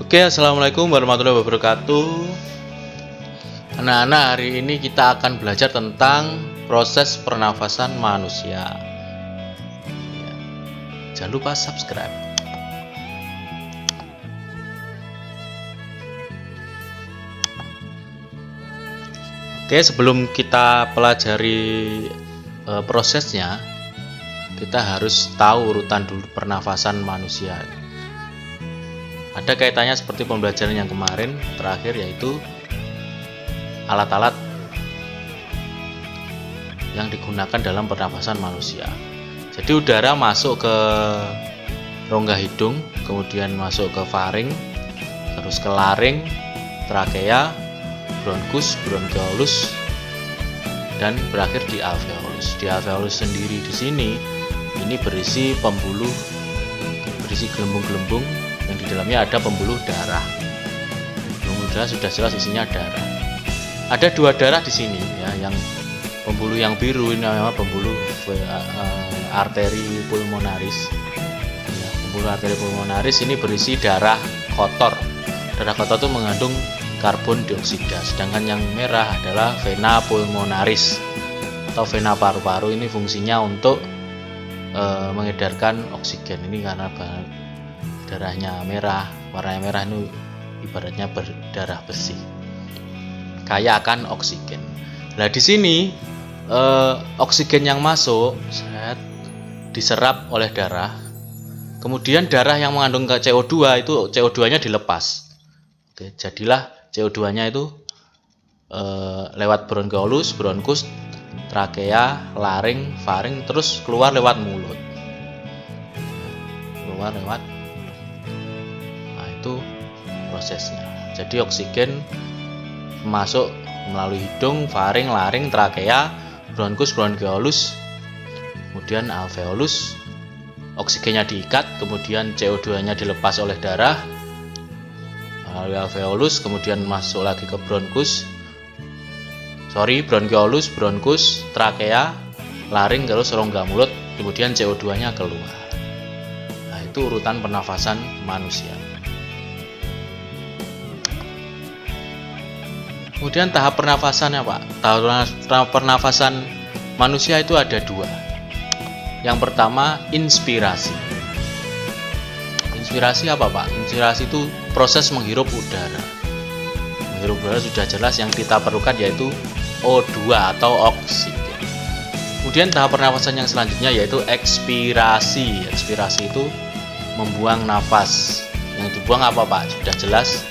Oke, assalamualaikum warahmatullahi wabarakatuh. Anak-anak, hari ini kita akan belajar tentang proses pernafasan manusia. Jangan lupa subscribe. Oke, sebelum kita pelajari prosesnya, kita harus tahu urutan dulu pernafasan manusia. Ada kaitannya seperti pembelajaran yang kemarin terakhir, yaitu alat-alat yang digunakan dalam pernafasan manusia. Jadi udara masuk ke rongga hidung, kemudian masuk ke faring, terus ke laring, trakea, bronkus, bronkiolus, dan berakhir di alveolus. Di alveolus sendiri di sini ini berisi pembuluh, berisi gelembung-gelembung yang di dalamnya ada pembuluh darah. Pembuluh darah sudah jelas isinya darah. Ada dua darah di sini ya, yang pembuluh yang biru ini namanya pembuluh arteri pulmonaris. Ya, pembuluh arteri pulmonaris ini berisi darah kotor. Darah kotor itu mengandung karbon dioksida. Sedangkan yang merah adalah vena pulmonaris atau vena paru-paru. Ini fungsinya untuk mengedarkan oksigen. Ini karena darahnya merah, warnanya merah itu ibaratnya berdarah besi, kaya akan oksigen. Nah di sini oksigen yang masuk diserap oleh darah, kemudian darah yang mengandung CO2 itu CO2-nya dilepas. Oke, jadilah CO2-nya itu lewat bronkiolus, bronkus, trakea, laring, faring, terus keluar lewat mulut. Keluar lewat, nah itu prosesnya. Jadi oksigen masuk melalui hidung, faring, laring, trakea, bronkus, bronkiolus, kemudian alveolus. Oksigennya diikat, kemudian CO2-nya dilepas oleh darah melalui alveolus, kemudian masuk lagi ke bronkiolus, bronkus, trakea, laring, terus rongga mulut, kemudian CO2-nya keluar. Nah, itu urutan pernafasan manusia. Kemudian tahap pernafasannya, Pak. Tahap pernafasan manusia itu ada dua. Yang pertama, inspirasi. Inspirasi apa, Pak? Inspirasi itu proses menghirup udara. Menghirup udara sudah jelas, yang kita perlukan yaitu O2 atau oksigen. Kemudian tahap pernafasan yang selanjutnya yaitu ekspirasi. Ekspirasi itu membuang nafas. Yang dibuang apa, Pak? Sudah jelas,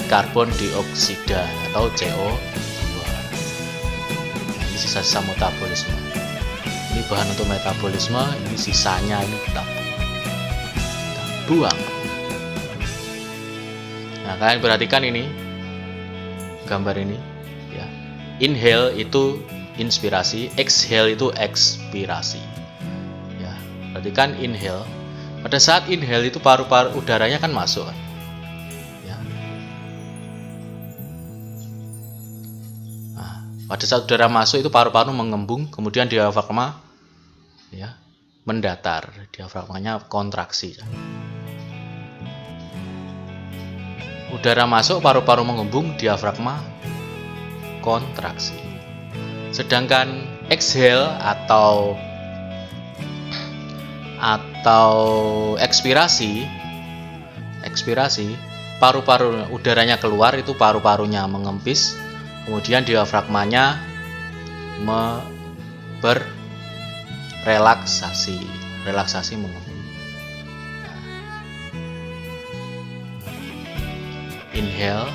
karbon dioksida atau CO2. Nah, ini sisa-sisa metabolisme. Ini bahan untuk metabolisme, ini sisanya ini kita buang. Nah, kalian perhatikan ini gambar ini ya. Inhale itu inspirasi, exhale itu ekspirasi. Ya, perhatikan inhale. Pada saat inhale itu paru-paru udaranya kan masuk. Pada saat udara masuk itu paru-paru mengembung, kemudian diafragma ya mendatar, diafragmanya kontraksi. Udara masuk, paru-paru mengembung, diafragma kontraksi. Sedangkan exhale atau ekspirasi, paru-paru udaranya keluar, itu paru-parunya mengempis, kemudian diafragmanya berrelaksasi, mengembung. Inhale,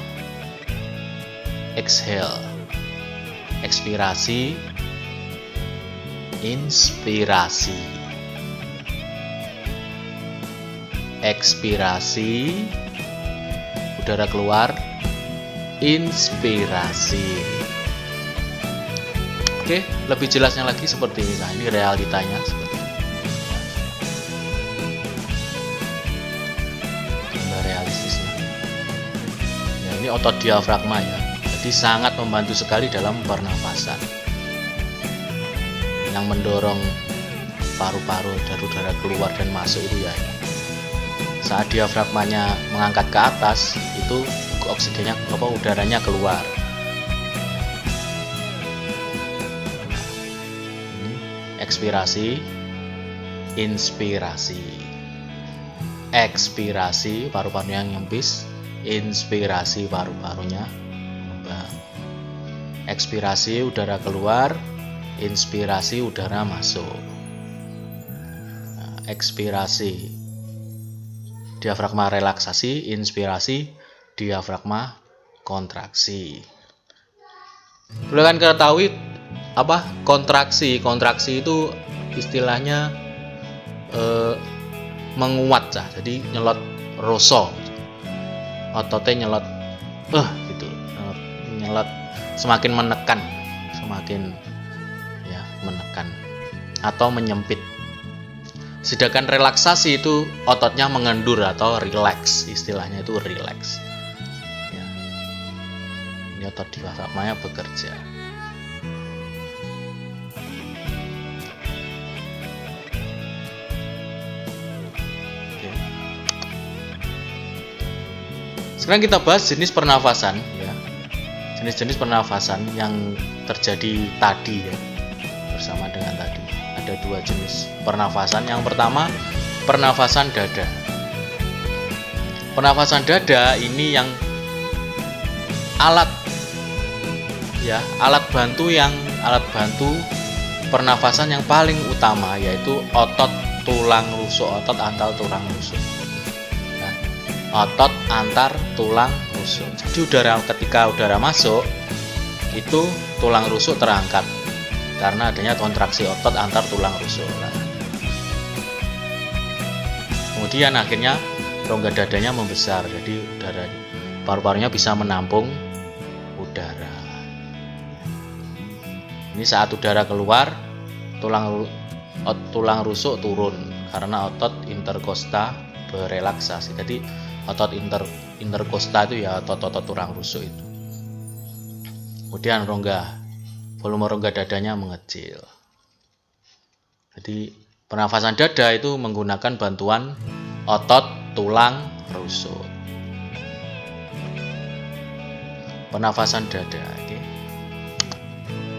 exhale, ekspirasi, inspirasi, ekspirasi, udara keluar, inspirasi. Oke, lebih jelasnya lagi seperti ini. Nah, ini realitanya seperti ini. Gambar realistisnya. Ya, ini otot diafragma ya. Jadi sangat membantu sekali dalam pernafasan. Yang mendorong paru-paru dan udara keluar dan masuk itu ya saat diafragmanya mengangkat ke atas, itu oksigennya udaranya keluar. Ini ekspirasi, inspirasi. Ekspirasi, paru-parunya nyempis, inspirasi, paru-parunya mengembang. Ekspirasi, udara keluar, inspirasi, udara masuk. Nah, ekspirasi, diafragma relaksasi, inspirasi, diafragma kontraksi. Perlu kan ketahui apa kontraksi? Kontraksi itu istilahnya menguat, jadi nyelot rasa, ototnya nyelot gitu, nyelot, semakin menekan, semakin ya menekan atau menyempit. Sedangkan relaksasi itu ototnya mengendur atau relax, istilahnya itu relax. Ya. Ini otot diafragmanya bekerja. Oke. Sekarang kita bahas jenis pernafasan, ya. Jenis-jenis pernafasan yang terjadi tadi, ya, bersama dengan tadi. Ada dua jenis pernafasan. Yang pertama, pernafasan dada. Pernafasan dada ini yang alat bantu pernafasan yang paling utama, yaitu otot tulang rusuk, otot antar tulang rusuk. Ya, otot antar tulang rusuk. Jadi ketika udara masuk, itu tulang rusuk terangkat karena adanya kontraksi otot antar tulang rusuk. Nah, kemudian akhirnya rongga dadanya membesar, jadi udara paru-parunya bisa menampung udara. Ini saat udara keluar, tulang rusuk turun karena otot interkosta berelaksasi. Jadi otot interkosta itu ya otot tulang rusuk itu. Kemudian volume rongga dadanya mengecil. Jadi pernafasan dada itu menggunakan bantuan otot tulang rusuk. Pernafasan dada. Oke.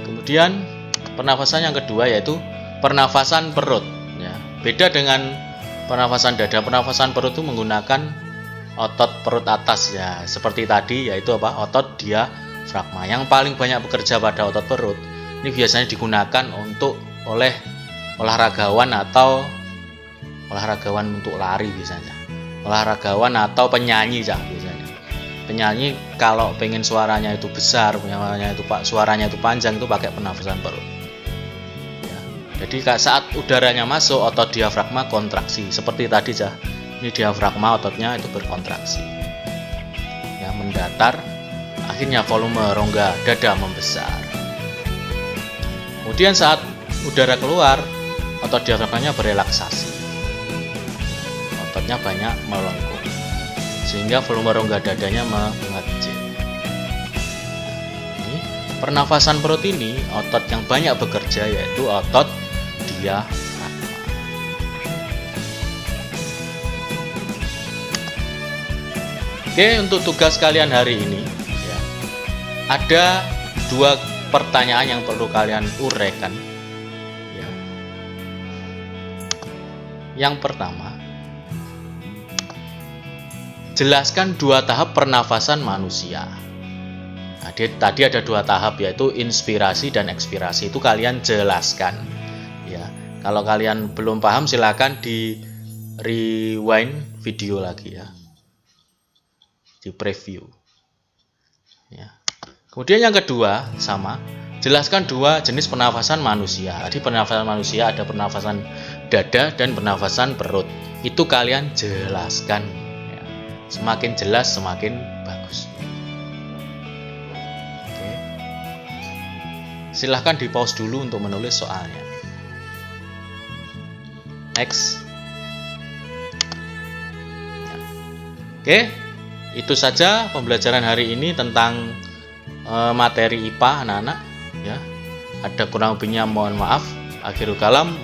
Kemudian pernafasan yang kedua yaitu pernafasan perut. Ya, beda dengan pernafasan dada. Pernafasan perut itu menggunakan otot perut atas, ya, seperti tadi, yaitu apa? Otot diafragma. Yang paling banyak bekerja pada otot perut. Ini biasanya digunakan oleh olahragawan atau olahragawan untuk lari biasanya. Olahragawan atau penyanyi biasanya. Penyanyi kalau pengen suaranya itu besar, suaranya itu panjang, itu pakai pernafasan perut. Ya, jadi saat udaranya masuk, otot diafragma kontraksi. Seperti tadi ini diafragma ototnya itu berkontraksi. Ya, mendatar. Akhirnya volume rongga dada membesar. Kemudian saat udara keluar, otot diafragmanya berelaksasi. Ototnya banyak melengkung, sehingga volume rongga dadanya mengecil. Ini pernafasan perut ini, otot yang banyak bekerja yaitu otot diafragma. Oke, untuk tugas kalian hari ini, ada dua pertanyaan yang perlu kalian uraikan. Ya. Yang pertama, jelaskan dua tahap pernafasan manusia. Nah, tadi ada dua tahap, yaitu inspirasi dan ekspirasi. Itu kalian jelaskan. Ya, kalau kalian belum paham, silakan di rewind video lagi, ya, di preview. Ya. Kemudian yang kedua, sama, jelaskan dua jenis pernafasan manusia. Jadi pernafasan manusia ada pernafasan dada dan pernafasan perut. Itu kalian jelaskan. Ya. Semakin jelas, semakin bagus. Oke. Silahkan di pause dulu untuk menulis soalnya. Next. Ya. Oke, itu saja pembelajaran hari ini tentang materi IPA anak-anak, ya. Ada kurang lebihnya mohon maaf. Akhirul kalam.